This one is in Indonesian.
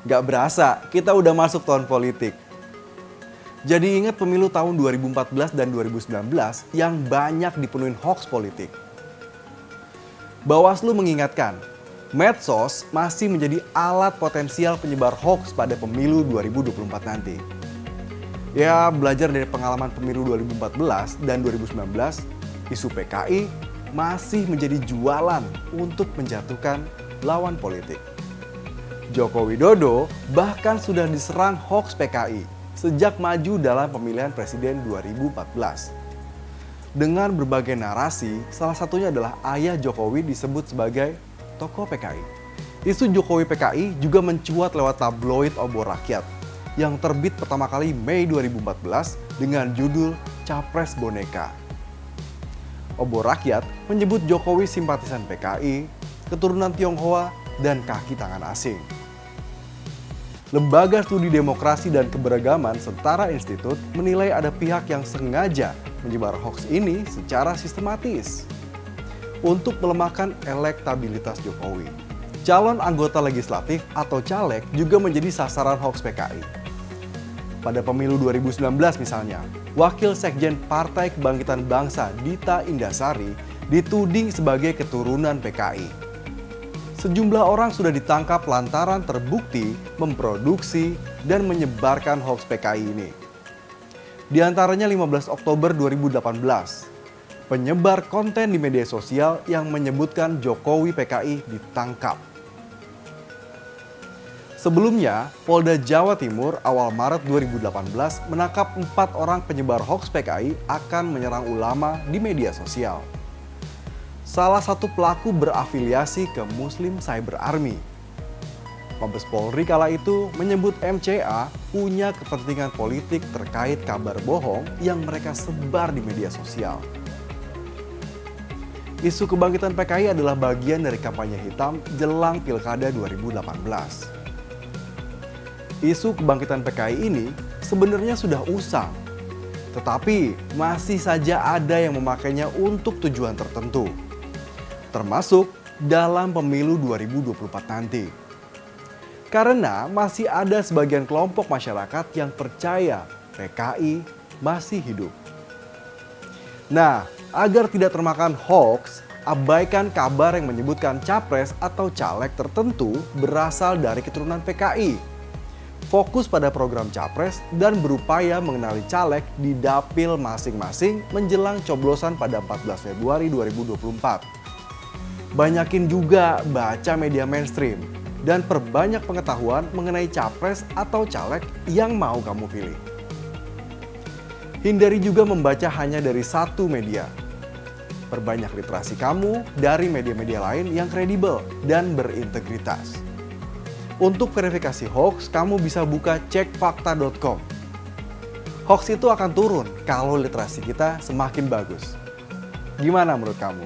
Gak berasa, kita udah masuk tahun politik. Jadi ingat pemilu tahun 2014 dan 2019 yang banyak dipenuhi hoax politik. Bawaslu mengingatkan, medsos masih menjadi alat potensial penyebar hoax pada pemilu 2024 nanti. Ya, belajar dari pengalaman pemilu 2014 dan 2019, isu PKI masih menjadi jualan untuk menjatuhkan lawan politik. Joko Widodo bahkan sudah diserang hoax PKI sejak maju dalam pemilihan presiden 2014. Dengan berbagai narasi, salah satunya adalah ayah Jokowi disebut sebagai tokoh PKI. Isu Jokowi PKI juga mencuat lewat tabloid Obor Rakyat yang terbit pertama kali Mei 2014 dengan judul Capres Boneka. Obor Rakyat menyebut Jokowi simpatisan PKI, keturunan Tionghoa, dan kaki tangan asing. Lembaga Studi Demokrasi dan Keberagaman Setara Institut menilai ada pihak yang sengaja menyebar hoax ini secara sistematis untuk melemahkan elektabilitas Jokowi. Calon anggota legislatif atau caleg juga menjadi sasaran hoax PKI. Pada pemilu 2019 misalnya, Wakil Sekjen Partai Kebangkitan Bangsa Dita Indasari dituding sebagai keturunan PKI. Sejumlah orang sudah ditangkap lantaran terbukti memproduksi dan menyebarkan hoax PKI ini. Di antaranya 15 Oktober 2018, penyebar konten di media sosial yang menyebutkan Jokowi PKI ditangkap. Sebelumnya, Polda Jawa Timur awal Maret 2018 menangkap 4 orang penyebar hoax PKI akan menyerang ulama di media sosial. Salah satu pelaku berafiliasi ke Muslim Cyber Army. Mabes Polri kala itu menyebut MCA punya kepentingan politik terkait kabar bohong yang mereka sebar di media sosial. Isu kebangkitan PKI adalah bagian dari kampanye hitam jelang Pilkada 2018. Isu kebangkitan PKI ini sebenarnya sudah usang, tetapi masih saja ada yang memakainya untuk tujuan tertentu, termasuk dalam pemilu 2024 nanti. Karena masih ada sebagian kelompok masyarakat yang percaya PKI masih hidup. Nah, agar tidak termakan hoax, abaikan kabar yang menyebutkan capres atau caleg tertentu berasal dari keturunan PKI. Fokus pada program capres dan berupaya mengenali caleg di dapil masing-masing menjelang coblosan pada 14 Februari 2024. Banyakin juga baca media mainstream dan perbanyak pengetahuan mengenai capres atau caleg yang mau kamu pilih. Hindari juga membaca hanya dari satu media. Perbanyak literasi kamu dari media-media lain yang kredibel dan berintegritas. Untuk verifikasi hoax, kamu bisa buka cekfakta.com. Hoax itu akan turun kalau literasi kita semakin bagus. Gimana menurut kamu?